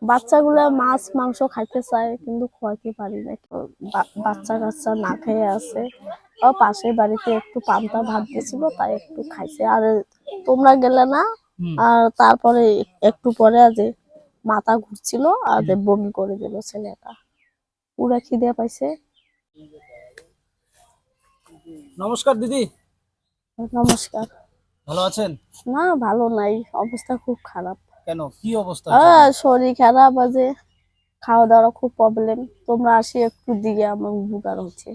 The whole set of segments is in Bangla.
বাচ্চাগুলো মাছ মাংস খাইতে চায় কিন্তু খাওয়াতে পারি না। তো বাচ্চা কাচ্চা না খেয়ে আছে। ও পাশের বাড়িতে একটু পান্তা ভাত দিয়েছিল, তাই একটু খাইছে। আর তোমরা গেলে না। আর তারপরে একটু পরে যে মাথা ঘুরছিল আর বমি করে দিল ছেলেটা, পুরা খিদে পাইছে। নমস্কার দিদি। নমস্কার। ভালো আছেন? না, ভালো নাই, অবস্থা খুব খারাপ। কেন, কি অবস্থা হয়েছে আপনার? শরীর খারাপ আছে, খাওয়া দাওয়ার খুব প্রবলেম। তোমরা আসি একটু দিকে, আমার উপকার হচ্ছে।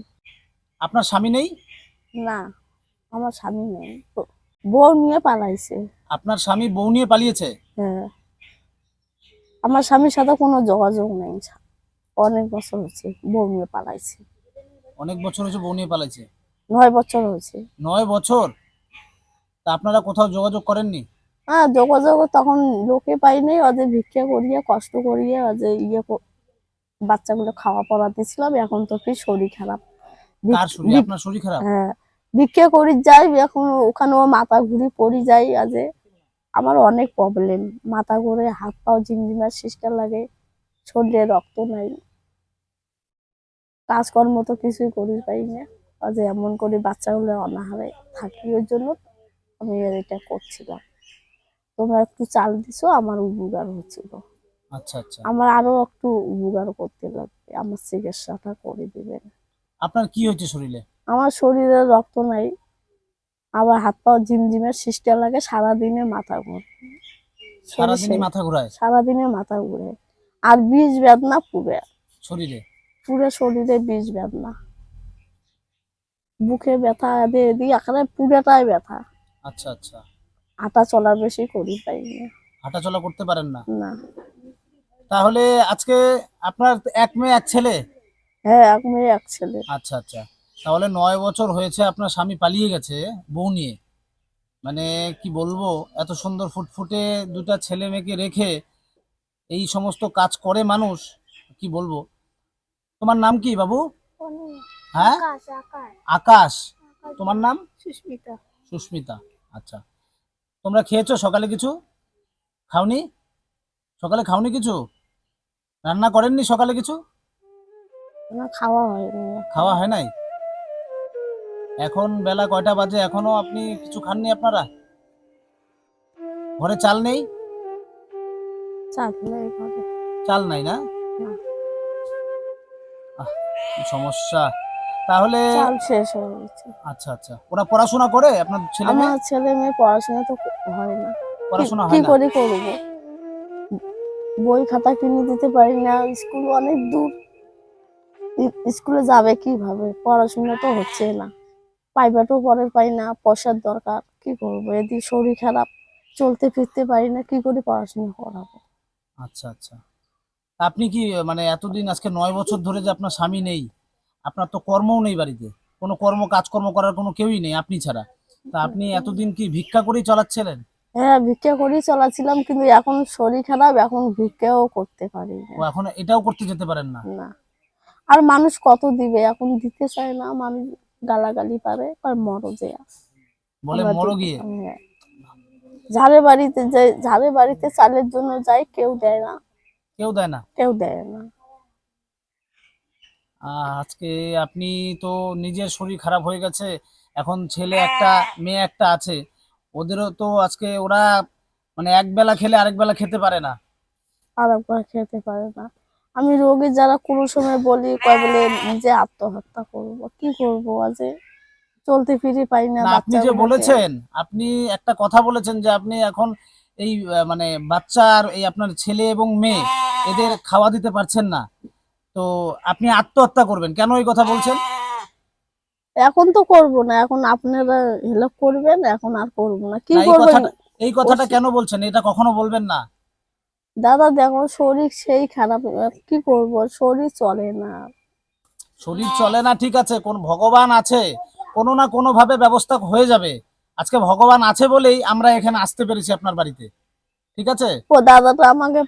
আপনার স্বামী নেই? না, আমার স্বামী নেই, বউ নিয়ে পালাইছে। আপনার স্বামী বউ নিয়ে পালিয়েছে? হ্যাঁ, আমার স্বামীর সাথে কোনো যোগাযোগ নেই, অনেক বছর হচ্ছে বউ নিয়ে পালাইছে। অনেক বছর হয়েছে বউ নিয়ে পালাইছে? 9 বছর হয়েছে। 9 বছর? তা আপনারা কোথাও যোগাযোগ করেননি? হ্যাঁ, যোগাযোগ তখন লোকে পাইনি, ওদের ভিক্ষা করিয়ে কষ্ট করিয়ে ওদের বাচ্চাগুলো খাওয়া পড়া দিয়েছিলাম। এখন তো কি শরীর খারাপ। কার শরীর? আপনার শরীর খারাপ? হ্যাঁ, ভিক্ষা করি যাই, এখন ওখানেও মাথা ঘুরি পড়ি যাই। আজে আমার অনেক প্রবলেম, মাথা ঘুরে, হাত পাও ঝিমঝিমার সিস্টেম লাগে, শরীরে রক্ত নাই, কাজকর্ম তো কিছুই করি পাই না। আজ এমন করে বাচ্চাগুলো অনাহারে থাকি, ওই জন্য আমি এটা করছিলাম। তোমরা একটু চাল দিছো, আমার উপকার হচ্ছিল। আচ্ছা আচ্ছা। আমার আরো একটু উপকার করতে লাগবে, আমার চিকিৎসাটা করে দিবেন। আপনার কি হয়েছে শরীরে? আমার শরীরে রক্ত নাই, আবার হাত পা ঝিমঝিমের সিস্টেম লাগে, সারাদিনে মাথা ঘুরে। সারাদিনই মাথা ঘোরায়? সারাদিনে মাথা ঘুরে, আর বিষ বেদনা পুরে শরীরে? পুরো শরীরে বিষ বেদনা, বুকে ব্যথা, দিয়ে একেবারে পুরোটাই ব্যথা। আচ্ছা আচ্ছা। হাঁটা চলা বেশি করি পাই না। হাঁটাচলা করতে পারেন না? না। তাহলে আজকে আপনার এক মেয়ে এক ছেলে? হ্যাঁ, এক মেয়ে এক ছেলে। আচ্ছা আচ্ছা। তাহলে 9 বছর হয়েছে আপনার স্বামী পালিয়ে গেছে বউ নিয়ে। মানে কি বলবো, এত সুন্দর ফুটফুটে দুটা ছেলে মেয়েকে রেখে এই সমস্ত কাজ করে মানুষ, কি বলবো। তোমার নাম কি বাবু? হ্যাঁ, আকাশ। তোমার নাম? সুস্মিতা। সুস্মিতা। আচ্ছা। তোমরা খেয়েছো সকালে কিছু? খাওনি? সকালে খাওনি কিছু? রান্না করেননি সকালে কিছু? না, খাওয়া হয়নি। খাওয়া হয় নাই? এখন বেলা কয়টা বাজে, এখনো আপনি কিছু খাননি আপনারা? ঘরে চাল নেই? চাপ নেই ঘরে। চাল নাই না? না, আহ, কি সমস্যা। তাহলে চাল শেষ হয়ে গেছে। আচ্ছা আচ্ছা, ওরা পড়াশোনা করে আপনার ছেলে মেয়ে? আমার ছেলে মেয়ে পড়াশোনা তো হয় না, পড়াশোনা কি হয় না? করে করবো? বই খাতা কিনে দিতে পারি না, স্কুল অনেক দূর, স্কুলে যাবে কিভাবে? পড়াশোনা তো হচ্ছে না, প্রাইভেটও পড়ে পাই না, পয়সার দরকার, কি করবো? এদিকে শরীর খারাপ, চলতে ফিরতে পারি না, কি করে পড়াশোনা করাবো? আচ্ছা আচ্ছা। আপনি কি মানে এতদিন, আজকে 9 বছর ধরে যে আপনার স্বামী নেই, আপনার তো কর্মও নেই বাড়িতে, কোনো কাজকর্ম করার কোনো কেউই নেই আপনি ছাড়া, তা আপনি এতদিন কি ভিক্ষা করেই চালাচ্ছিলেন? হ্যাঁ, ভিক্ষা করেই চলাছিলাম, কিন্তু এখন শরীর খারাপ, এখন ভিক্ষাও করতে পারি না। ও এখন এটাও করতে যেতে পারেন না? না, আর মানুষ কত দিবে, এখন দিতে চায় না মানুষ, গালাগালি পারে আর মরো যে বলে আমরা মরো দিব। গিয়ে? হ্যাঁ, ঝাড়ে বাড়িতে চালের জন্য যাই, কেউ দেয় না। কেউ দেয় না? কেউ দেয় না। আজকে আপনি তো নিজের শরীর খারাপ হয়ে গেছে, এখন ছেলে একটা মেয়ে একটা আছে, ওদেরও তো আজকে ওরা মানে এক বেলা খেলে আরেক বেলা খেতে পারে না। আর একবার খেতে পারে না। আমি রোগী যারা কোনো সময় বলি, কয় বলে নিজে আত্মহত্যা করবো, কি করবো? আজ চলতে ফিরে পাই না, না, আপনি যে বাচ্চাগুলোকে। বলেছেন, আপনি একটা কথা বলেছেন যে আপনি এখন এই মানে বাচ্চার এই আপনার ছেলে এবং মেয়ে এদের খাওয়া দিতে পারছেন না, তো আপনি আত্মহত্যা করবেন, কেন এই কথা বলছেন? এখন তো করব না, এখন আপনারা হেল্প করবেন, এখন আর করবো না, কি না, করবো? এই কথাটা কেন বলছেন? এটা কখনো বলবেন না। দাদা দেখো, শরীর সেই খারাপ, কি করব? শরীর চলে না। শরীর চলে না ঠিক আছে, কোন ভগবান আছে, কোনো না কোনো ভাবে ব্যবস্থা হয়ে যাবে। আজকে ভগবান আছে বলেই আমরা এখানে আসতে পেরেছি আপনার বাড়িতে, ঠিক আছে? ও দাদাটা আমাকে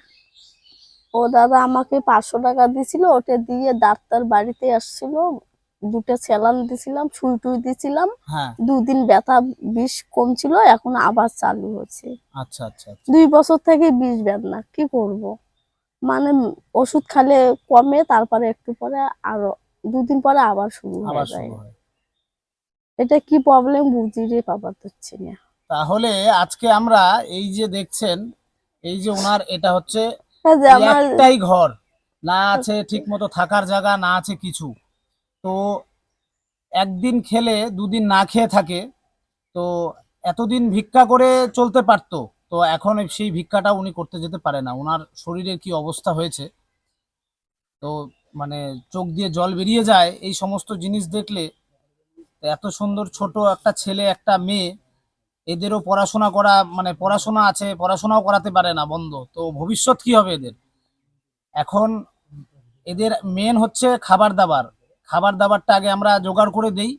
ও দাদা আমাকে 500 টাকা দিছিল, ওটা দিয়ে ডাক্তার বাড়িতে আসছিল, দুটো স্যালাইন দিছিলাম, সুই টুই দিছিলাম। হ্যাঁ। 2 দিন ব্যথা, বিষ কমছিল, এখন আবার চালু হচ্ছে। আচ্ছা আচ্ছা আচ্ছা। 2 বছর থেকে বিষ বেদনা, কি করব? মানে ওষুধ খেলে কমে, তারপরে একটু পরে আরো 2 দিন পরে আবার শুরু হয়ে আবার যায়। শুরু হয়। এটা কি প্রবলেম বুঝি রে বাবা, পাচ্ছি না। তাহলে আজকে আমরা এই যে দেখছেন, এই যে ওনার এটা হচ্ছে এই যে এই আমার একটাই ঘর, না আছে ঠিক মতো থাকার জায়গা, না আছে কিছু। তো একদিন খেলে 2 দিন না খেয়ে থাকে। তো এতদিন ভিক্ষা করে চলতে পারতো, তো এখন সেই ভিক্ষাটা উনি করতে যেতে পারে না। ওনার শরীরের কি অবস্থা হয়েছে, তো মানে চোখ দিয়ে জল বেরিয়ে যায় এই সমস্ত জিনিস দেখলে। তো এত সুন্দর ছোট একটা ছেলে একটা মেয়ে, এদেরও পড়াশোনা করা, মানে পড়াশোনা আছে, পড়াশোনাও করাতে পারে না, বন্ধ। তো ভবিষ্যৎ কি হবে এদের? এখন এদের মেন হচ্ছে খাবার দাবার। খাবার দাবারটা আগে আমরা জোগাড় করে দেই,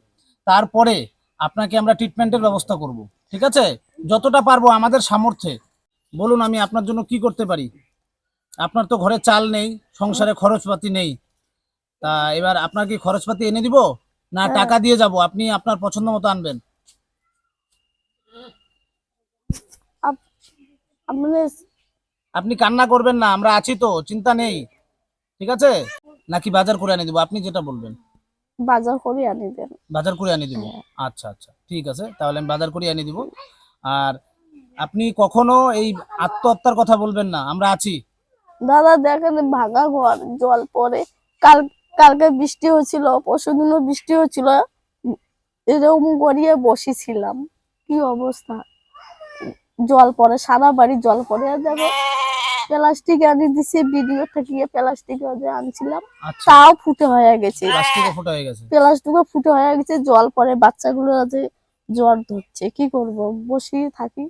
তারপরে আপনাকে আমরা ট্রিটমেন্টের ব্যবস্থা করব। ঠিক আছে? যতটা পারবো আমাদের সামর্থ্যে। বলুন আমি আপনার জন্য কি করতে পারি? আপনার তো ঘরে চাল নেই, সংসারে খরচপাতি নেই। তা এবার আপনার কি খরচপাতি এনে দিব, না হ্যাঁ, টাকা দিয়ে যাব, আপনি আপনার পছন্দ মতো আনবেন? আপ- আপনি আপনি কান্না করবেন না, আমরা আছি তো, চিন্তা নেই। ঠিক আছে? নাকি বাজার করে এনে দিব, আপনি যেটা বলবেন। বাজার করে আনি দেন। বাজার করে এনে দিব। হ্যাঁ। আচ্ছা আচ্ছা, ঠিক আছে, তাহলে আমি বাজার করে এনে দিব। আর আপনি কখনো এই আত্মহত্যার কথা বলবেন না, আমরা আছি। দাদা দেখেন, ভাঙা ঘর, জল পড়ে। কাল কালকে বৃষ্টি হচ্ছিল, পরশুদিনও বৃষ্টি হচ্ছিল। এরকম করিয়ে বসেছিলাম, কি অবস্থা। জল পড়ে, সারা বাড়ি জল পড়ে। আর দেখো, প্লাস্টিক আনি দিছে, ভিডিও থেকে প্লাস্টিক আনছিলাম, আচ্ছা, তাও ফুটে হয়ে গেছে। প্লাস্টিকও ফোটা হয়ে গেছে। প্লাস্টিকও ফুটে হয়ে গেছে, জল পড়ে, বাচ্চাগুলো যে জ্বর ধরছে, কি করব, বসে থাকি।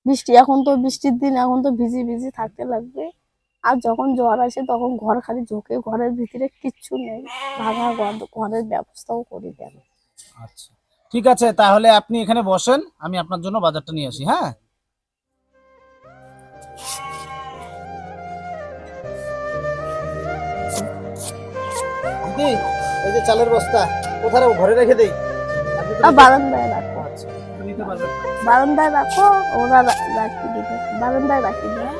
বৃষ্টি, এখন তো বৃষ্টির দিন, এখন তো ভিজি ভিজি থাকতে লাগবে। আর যখন জ্বর আসে তখন ঘর খালি ঝোঁকে, ঘরের ভিতরে কিচ্ছু নেই। ভাঙা ঘর, ঘরের ব্যবস্থাও করি দেন। আচ্ছা, ঠিক আছে, তাহলে আপনি এখানে বসেন, আমি আপনার জন্য বাজারটা নিয়ে আসি। হ্যাঁ, দিদি, এই যে চালের বস্তা কোথায় ঘরে রেখে দেই, আপনি তো আর নিতে- বারান্দায় রাখো, আচ্ছা, আপনি নিতে পারবেন না। বারান্দায় রাখো, ওরা রাখি দিবে, বারান্দায় রাখি দেয়।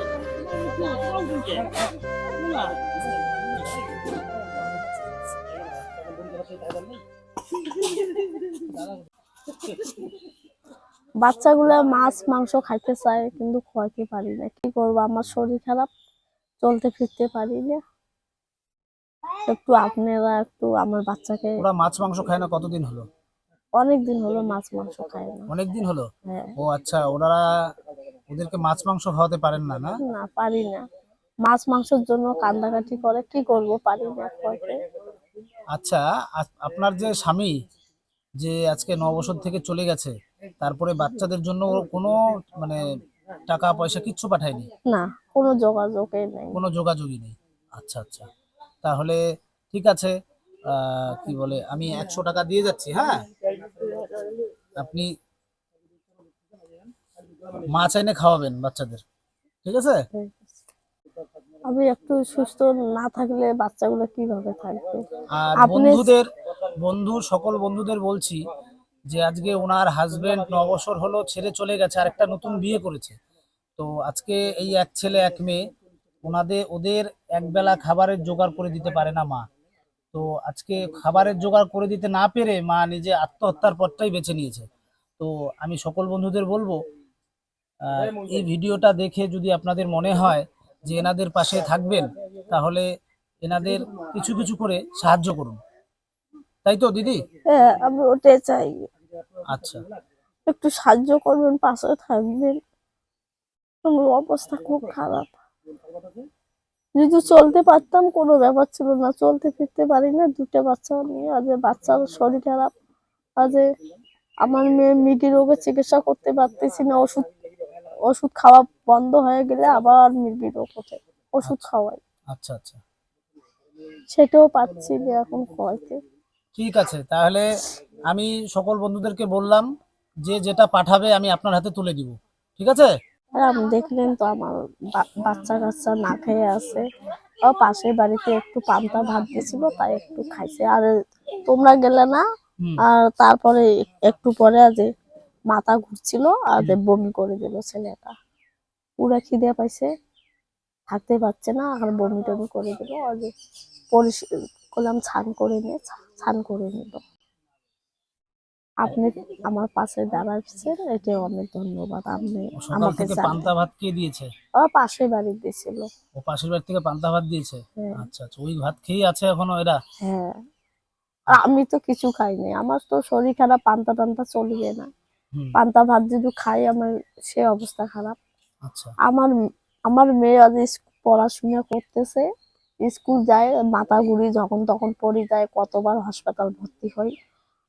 বাচ্চাগুলো মাছ মাংস খাইতে চায়, কিন্তু খাওয়াতে পারি না, কি করবো, আমার শরীর খারাপ, চলতে ফিরতে পারি না। একটু আপনারা একটু আমার বাচ্চাকে, ওরা মাছ মাংস খায় না কতদিন হলো? অনেক দিন হলো মাছ মাংস খায় না। অনেক দিন হলো। হ্যাঁ। ও আচ্ছা, ওনারা ওদেরকে মাছ মাংস খাওয়াতে পারেন না, না? না, পারি না। মাছ মাংসের জন্য কান্দাকাটি করে, কি করব, পারি না খাওয়াতে। আচ্ছা, আপনার যে স্বামী যে আজকে 9 বছর থেকে চলে গেছে, তারপরে বাচ্চাদের জন্য ওর কোনো মানে টাকা পয়সা কিচ্ছু পাঠায়নি? না, কোনো যোগাযোগই নেই। কোনো যোগাযোগই নেই। আচ্ছা আচ্ছা, তাহলে ঠিক আছে। কি বলে, আমি 100 টাকা দিয়ে যাচ্ছি। হ্যাঁ, আপনি মাছ এনে খাওয়াবেন বাচ্চাদের। ঠিক আছে? আমি একটু সুস্থ না থাকলে বাচ্চাগুলো কিভাবে থাকবে? আর আপনি সকল বন্ধুদের বলছি যে আজকে ওনার হাজবেন্ড 9 বছর হলো ছেড়ে চলে গেছে, আর একটা নতুন বিয়ে করেছে। তো আজকে এই এক ছেলে এক মেয়ে, ওদের একবেলা খাবারের জোগাড় করে দিতে পারে না মা। তো আজকে খাবারের জোগাড় করে দিতে না পেরে মা নিজে আত্মহত্যার পথটাই বেছে নিয়েছে। তো আমি সকল বন্ধুদের বলবো, আহ, এই ভিডিওটা দেখে যদি আপনাদের মনে হয় যে এনাদের পাশে থাকবেন, তাহলে এনাদের কিছু কিছু করে সাহায্য করুন। তাই তো দিদি? হ্যাঁ, আমি ওটাই চাই। আচ্ছা, একটু সাহায্য করবেন, পাশে থাকবেন। আমার অবস্থা খুব খারাপ। যদি চলতে পারতাম কোনো ব্যাপার ছিল না, চলতে ফিরতে পারি না, 2টা বাচ্চা নিয়ে। আজ বাচ্চার শরীর খারাপ। আজ আমার মেয়ে মিডি রোগের চিকিৎসা করতে পারতেছি না, ওষুধ ওষুধ খাওয়া বন্ধ হয়ে গেলে আবার মিডি রোগ ওঠে, ওষুধ আচ্ছা, খাওয়াই, আচ্ছা আচ্ছা, সেটাও পাচ্ছি না এখন খাওয়াইতে। ঠিক আছে, তাহলে আমি সকল বন্ধুদেরকে বললাম যে যেটা পাঠাবে আমি আপনার হাতে তুলে দিব। ঠিক আছে? আর আপনি দেখলেন তো, আমার বাচ্চা কাচ্চা না খেয়ে আছে। ও পাশের বাড়িতে একটু পান্তা ভাত দিয়েছিল, তাই একটু খাইছে। আর তোমরা গেলে না। হুম। আর তারপরে একটু পরে যে মাথা ঘুরছিল, আর হুম। বমি করে দিল ছেলেটা, পুরা খিদে পাইছে। থাকতে পারছে না, আর বমি টমি করে দিল। আর করলাম স্নান করে নিয়ে স্নান করে নিল। আপনি আমার পাশে দাঁড়াচ্ছেন, এটা অনেক ধন্যবাদ। আপনি সকাল আমাকে থেকে পান্তা ভাত কে দিয়েছে? আমার পাশের বাড়ি দিয়েছিল। ও পাশের বাড়ি থেকে পান্তা ভাত দিয়েছে? হ্যাঁ। আচ্ছা আচ্ছা, ওই ভাত খেয়েই আছে এখনো এরা? হ্যাঁ, আর আমি তো কিছু খাইনি, আমার তো শরীর খারাপ, পান্তা টান্তা চলবে না। হুম। পান্তা ভাত যদি খাই আমার সে অবস্থা খারাপ। আচ্ছা আমার আমার মেয়ে আজ পড়াশোনা করতেছে, স্কুল যায়, মাথা ঘুরি যখন তখন পড়ে যায়, কতবার হাসপাতাল ভর্তি হই।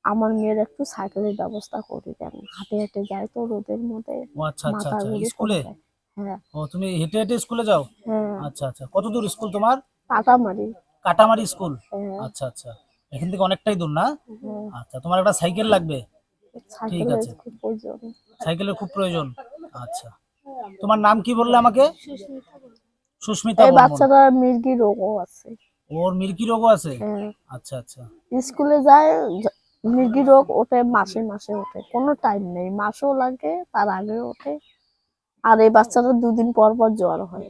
আমার মেয়ের একটু সাইকেলের ব্যবস্থা করে দেন, হাঁটে হেঁটে যায় তো রোদের মধ্যে, ও আচ্ছা আচ্ছা মাথা আচ্ছা, ঘুরি পড়ে স্কুলে? যায়। হ্যাঁ। ও তুমি হেঁটে হেঁটে স্কুলে যাও? হ্যাঁ, আচ্ছা আচ্ছা, কত দূর স্কুল তোমার? কাটামারি। কাটামারি স্কুল? হ্যাঁ। আচ্ছা আচ্ছা, এখান থেকে অনেকটাই দূর না? হ্যাঁ, আচ্ছা, তোমার একটা সাইকেল লাগবে। ঠিক সাইকেলের আছে, খুব প্রয়োজন। সাইকেলের খুব প্রয়োজন। আচ্ছা, তোমার নাম কি বললে আমাকে? সুস্মিতা এই বর্মন। বাচ্চাটা মির্গি রোগও আছে। ওর মিল্কি রোগও আছে? হ্যাঁ, আচ্ছা আচ্ছা। স্কুলে যায়, মির্গি রোগ ওঠে, মাসে মাসে ওঠে, কোনো টাইম নেই, মাসেও লাগে, তার আগেও ওঠে। আর এই বাচ্চাটা 2 দিন পর পর জ্বর হয়,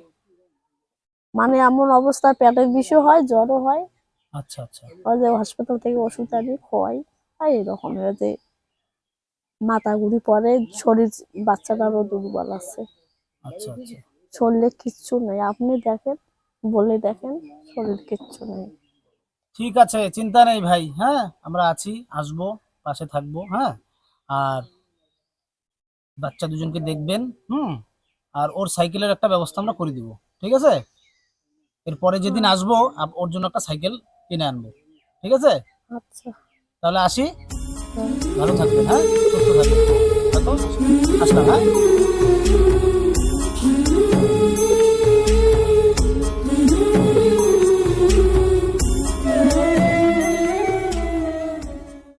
মানে এমন অবস্থা, পেটের বিষও হয়, জ্বরও হয়। আচ্ছা আচ্ছা ওই যে হাসপাতাল থেকে ওষুধ আনি খোয়াই, আর এরকম ওই যে মাথা ঘুরি পড়ে, শরীর বাচ্চাটারও দুর্বল আছে, আচ্ছা আচ্ছা। শরীরে কিচ্ছু নেই। আপনি দেখেন, বলে দেখেন, শরীর কিচ্ছু নেই। ঠিক আছে, চিন্তা নেই ভাই, হ্যাঁ আমরা আছি, আসবো, পাশে থাকবো, হ্যাঁ। আর বাচ্চা দুজনকে দেখবেন, হুম। আর ওর সাইকেলের একটা ব্যবস্থা আমরা করে দিব, ঠিক আছে? এরপরে যেদিন আসবো ওর জন্য একটা সাইকেল কিনে আনবো, ঠিক আছে? আচ্ছা। তাহলে আসি। হ্যাঁ। ভালো থাকবেন, হ্যাঁ, সুস্থ থাকবেন। আসলাম, হ্যাঁ।